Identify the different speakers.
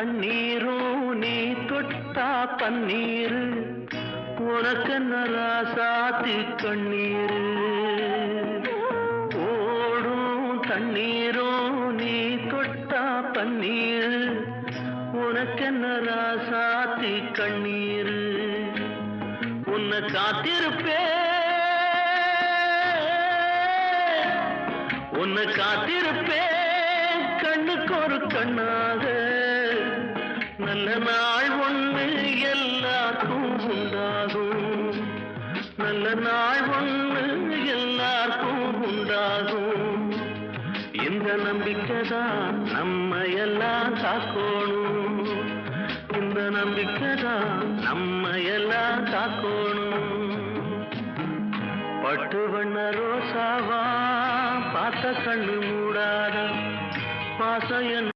Speaker 1: தண்ணீரும் நீ தொட்டா பன்னீர் உனக்கென்ன ராசாத்தி கண்ணீர் ஓடும் தண்ணீரும் நீ தொட்டா பன்னீர் உனக்கென்ன ராசாத்தி கண்ணீர் உன்னை காத்திருப்பேன் கண்ணுக்கு ஒரு கண்ணாக நல்ல நாள் ஒன்று எல்லாருக்கும் உண்டாகும் நல்ல நாள் ஒன்று எல்லாருக்கும் உண்டாகும் இந்த நம்பிக்கைதான் நம்ம எல்லாம் காக்கணும் இந்த நம்பிக்கைதான் நம்ம எல்லாம் காக்கணும் பட்டு வண்ண ரோசாவா பார்த்த கண்ணு மூடாத பாசம் என்ன